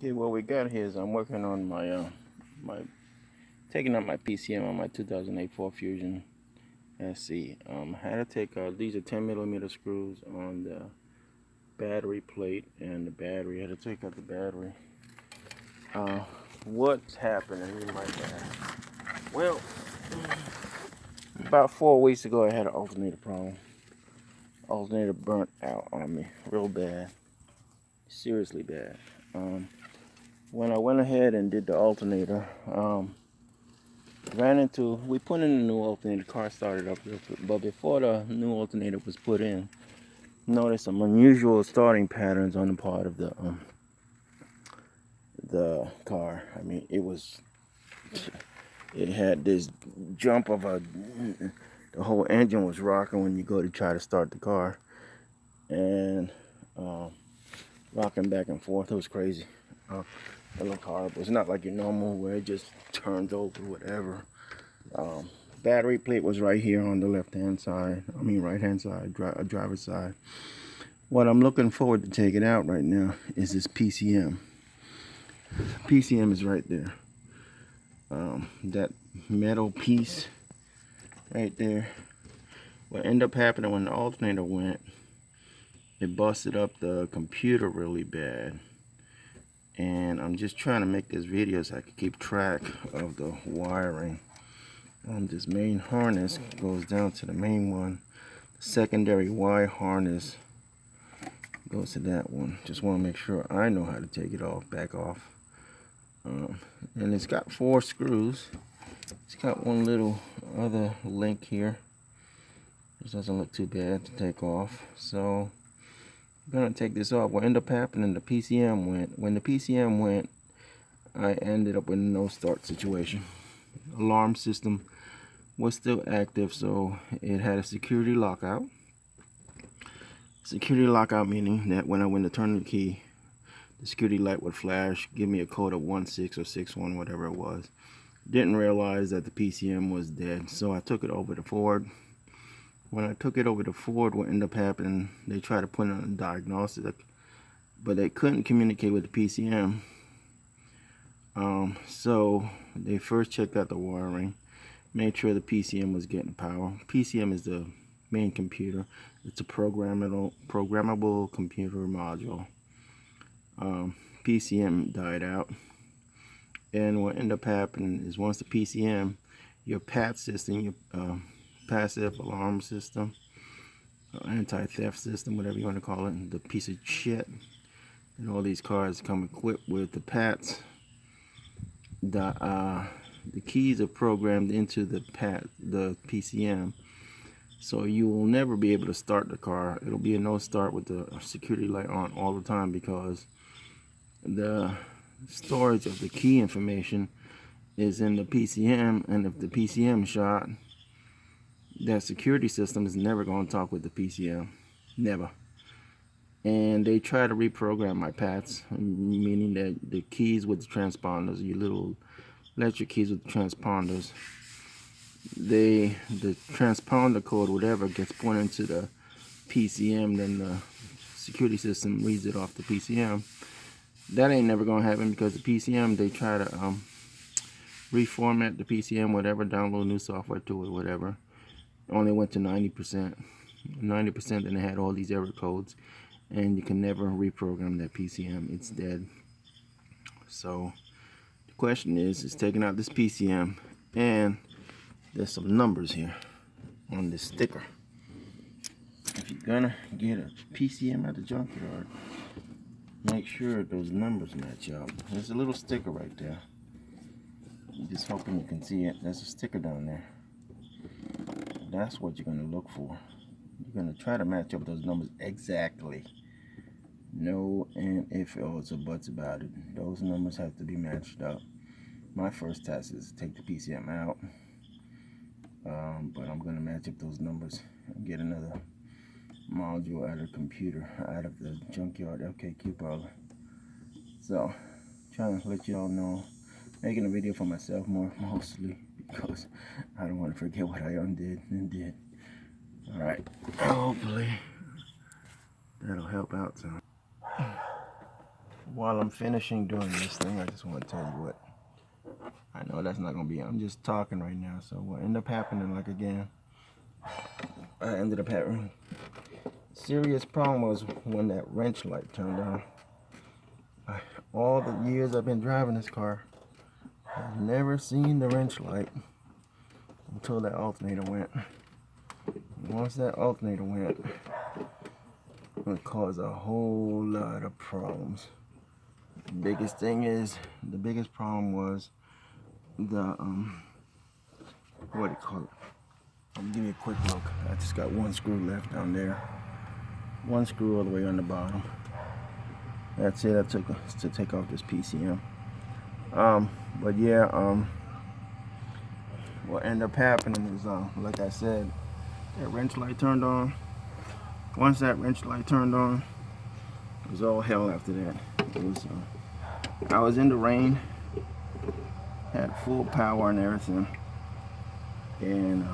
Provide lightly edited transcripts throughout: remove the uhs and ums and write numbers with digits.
Okay, what we got here is I'm working on my taking out my PCM on my 2008 Ford Fusion SC. I had to take these are 10mm screws on the battery plate and the battery. I had to take out the battery. What's happening? You might ask. Well, about 4 weeks ago, I had an alternator problem. Alternator burnt out on me, real bad, seriously bad. When I went ahead and did the alternator, we put in a new alternator, the car started up, but before the new alternator was put in, noticed some unusual starting patterns on the part of the car. I mean, it had this jump of the whole engine was rocking when you go to try to start the car, and rocking back and forth. It was crazy. It looked horrible. It's not like your normal where it just turns over, whatever. Battery plate was right here on the left-hand side. I mean, right-hand side, driver's side. What I'm looking forward to taking out right now is this PCM. PCM is right there. That metal piece right there. What ended up happening when the alternator went, it busted up the computer really bad. And I'm just trying to make this video so I can keep track of the wiring. This main harness goes down to the main one. The secondary Y harness goes to that one. Just want to make sure I know how to take it off, back off. And it's got 4 screws. It's got one little other link here. This doesn't look too bad to take off. So I'm gonna take this off. What ended up happening, the PCM went. When the PCM went, I ended up with a no start situation. Alarm system was still active, so it had a security lockout. Security lockout meaning that when I went to turn the key, the security light would flash, give me a code of 16 or 61, whatever it was. Didn't realize that the PCM was dead, so I took it over to Ford. When I took it over to Ford, what ended up happening, they tried to put it on a diagnostic, but they couldn't communicate with the PCM. So they first checked out the wiring, made sure the PCM was getting power. PCM is the main computer. It's a programmable computer module. PCM died out, and what ended up happening is once the PCM, your PAT system, your passive alarm system, anti-theft system, whatever you want to call it, the piece of shit, and all these cars come equipped with the PATs. The keys are programmed into the PCM, so you will never be able to start the car. It'll be a no start with the security light on all the time because the storage of the key information is in the PCM, and if the PCM shot, that security system is never going to talk with the PCM, never. And they try to reprogram my PATs, meaning that the keys with the transponders, your little electric keys with the transponders, the transponder code, whatever, gets put into the PCM, then the security system reads it off the PCM. That ain't never gonna happen because the PCM, they try to reformat the PCM, whatever, download new software to it, whatever. Only went to 90%. 90%, and they had all these error codes, and you can never reprogram that PCM. It's dead. So the question is taking out this PCM, and there's some numbers here on this sticker. If you're gonna get a PCM at the junkyard, make sure those numbers match up. There's a little sticker right there. I'm just hoping you can see it. There's a sticker down there. That's what you're gonna look for. You're gonna try to match up those numbers exactly. No and if, or buts about it. Those numbers have to be matched up. My first task is to take the PCM out, but I'm gonna match up those numbers and get another module out of the computer, out of the junkyard LKQ parlor. So, trying to let you all know, making a video for myself mostly because I don't want to forget what I undid and did. All right, hopefully that'll help out some. While I'm finishing doing this thing, I just want to tell you what. I know that's not going to be, I'm just talking right now. So what ended up happening, like again, I ended up having serious problem was when that wrench light turned on. All the years I've been driving this car, I've never seen the wrench light until that alternator went. And once that alternator went, it caused a whole lot of problems. The biggest problem was the what do you call it? Let me give you a quick look. I just got one screw left down there. One screw all the way on the bottom. That's it. I took to take off this PCM. But yeah, what ended up happening is, like I said, that wrench light turned on. Once that wrench light turned on, it was all hell after that. It was, I was in the rain, had full power and everything, and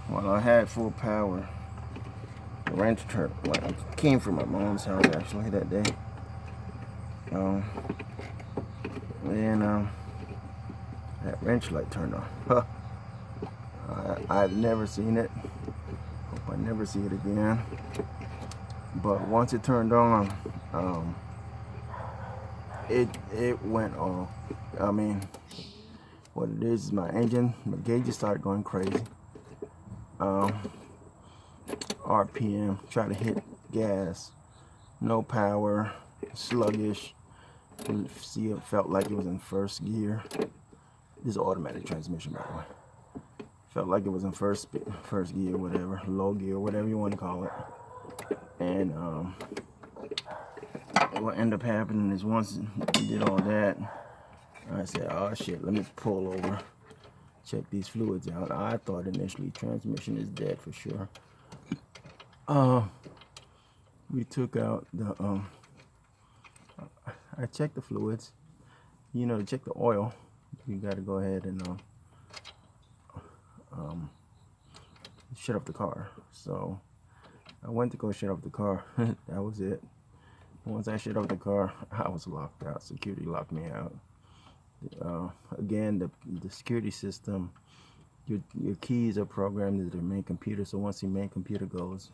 while I had full power, the wrench turned. Well, it came from my mom's house actually that day. That wrench light turned on. I've never seen it. Hope I never see it again. But once it turned on, it went off. I mean, what it is my engine, my gauges started going crazy. RPM, try to hit gas, no power, sluggish. See, it felt like it was in first gear. This is automatic transmission, by the way. Felt like it was in first gear, whatever, low gear, whatever you want to call it. And what ended up happening is once we did all that, I said, oh shit, let me pull over, check these fluids out. I thought initially transmission is dead for sure. We took out the I checked the fluids. You know, to check the oil, you got to go ahead and shut off the car. So I went to go shut off the car. That was it. Once I shut off the car, I was locked out. Security locked me out. Again, the security system, your keys are programmed into the main computer. So once the main computer goes,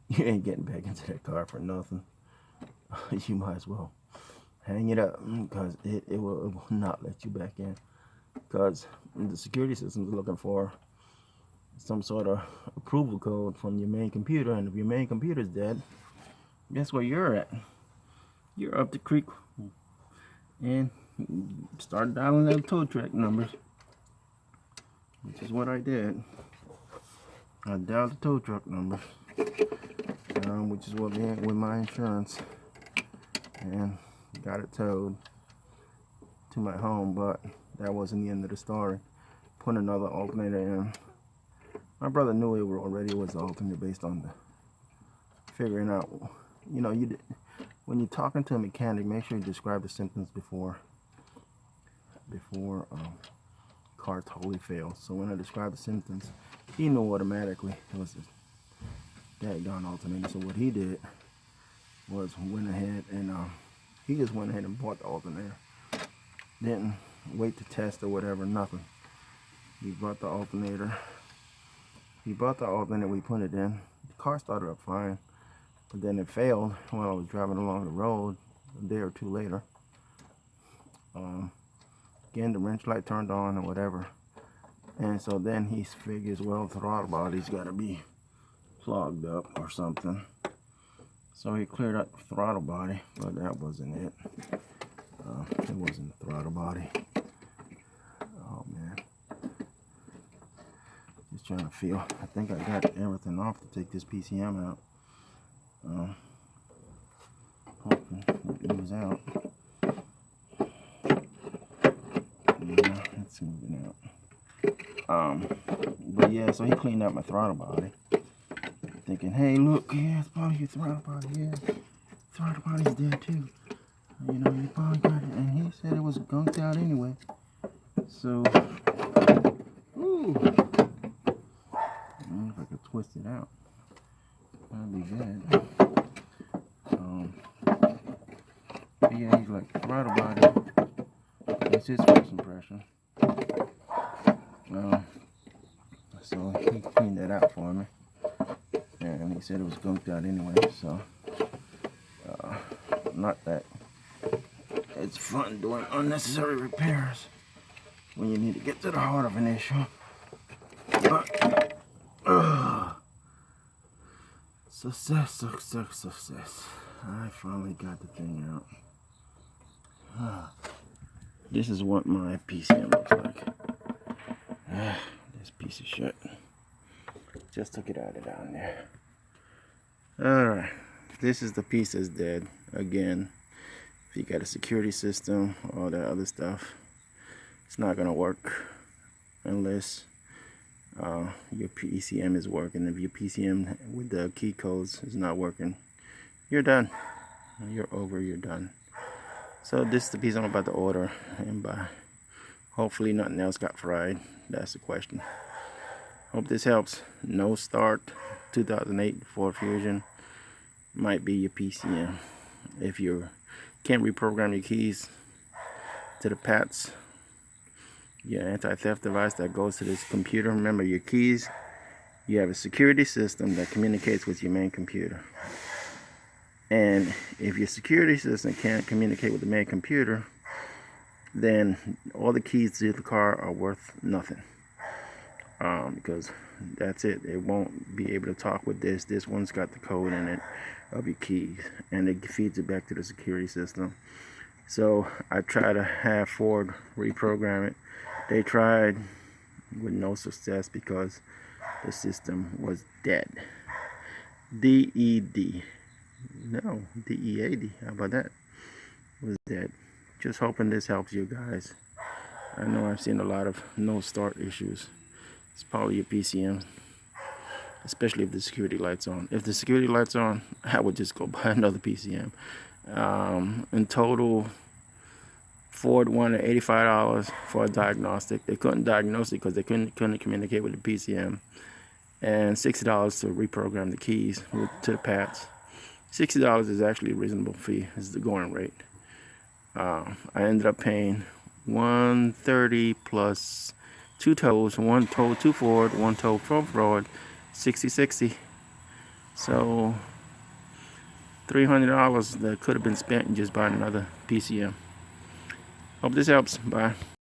you ain't getting back into that car for nothing. You might as well hang it up, because it will not let you back in, because the security system is looking for some sort of approval code from your main computer, and if your main computer is dead, guess where you're at? You're up the creek and start dialing them tow track numbers, which is what I did. I dialed the tow truck number, which is what went with my insurance, and got it towed to my home. But that wasn't the end of the story. Put another alternator in. My brother knew it already was the alternator based on the figuring out. You know, when you're talking to a mechanic, make sure you describe the symptoms before car totally fails. So when I described the symptoms, he knew automatically it was a daggone alternator. So what he did was went ahead and he just went ahead and bought the alternator. Didn't wait to test or whatever, nothing. He bought the alternator. We put it in. The car started up fine, but then it failed while I was driving along the road a day or two later. Again, the wrench light turned on or whatever. And so then he figures, well, the throttle body's got to be clogged up or something. So he cleared up the throttle body, but that wasn't it. It wasn't the throttle body. Oh man. Just trying to feel. I think I got everything off to take this PCM out. Hoping it moves out. Yeah, it's moving out. But yeah, so he cleaned out my throttle body. Thinking, hey, look, yeah, it's probably your throttle body. Yeah, throttle body's dead too. You know, you probably got it. And he said it was gunked out anyway. So, ooh. I don't know if I could twist it out. That'd be good. Yeah, he's like right about it. That's his first impression. So he cleaned that out for me, and he said it was gunked out anyway. So not that it's fun doing unnecessary repairs when you need to get to the heart of an issue. But success. I finally got the thing out. This is what my PCM looks like. This piece of shit. Just took it out of down there. Alright. This is the piece that's dead. Again, if you got a security system, all that other stuff, it's not gonna work unless your PCM is working. If your PCM with the key codes is not working, you're done. You're over, you're done. So this is the piece I'm about to order and buy. Hopefully nothing else got fried. That's the question. Hope this helps. No start 2008 Ford Fusion might be your PCM. If you can't reprogram your keys to the PATs, your anti-theft device that goes to this computer. Remember, your keys, you have a security system that communicates with your main computer. And if your security system can't communicate with the main computer, then all the keys to the car are worth nothing. Because that's it. It won't be able to talk with this. This one's got the code in it of your keys, and it feeds it back to the security system. So I try to have Ford reprogram it. They tried with no success because the system was dead. D-E-D. No, D-E-A-D. How about that? It was dead. Just hoping this helps you guys. I know I've seen a lot of no start issues. It's probably your PCM, especially if the security light's on. If the security light's on, I would just go buy another PCM. In total, Ford wanted $85 for a diagnostic. They couldn't diagnose it because they couldn't communicate with the PCM, and $60 to reprogram the keys to the pads. $60 is actually a reasonable fee. Is the going rate. I ended up paying $130 plus 2 tows, 1 tow, 2 Ford, 1 tow from Ford, $60. So $300 that could have been spent in just buying another PCM. Hope this helps. Bye.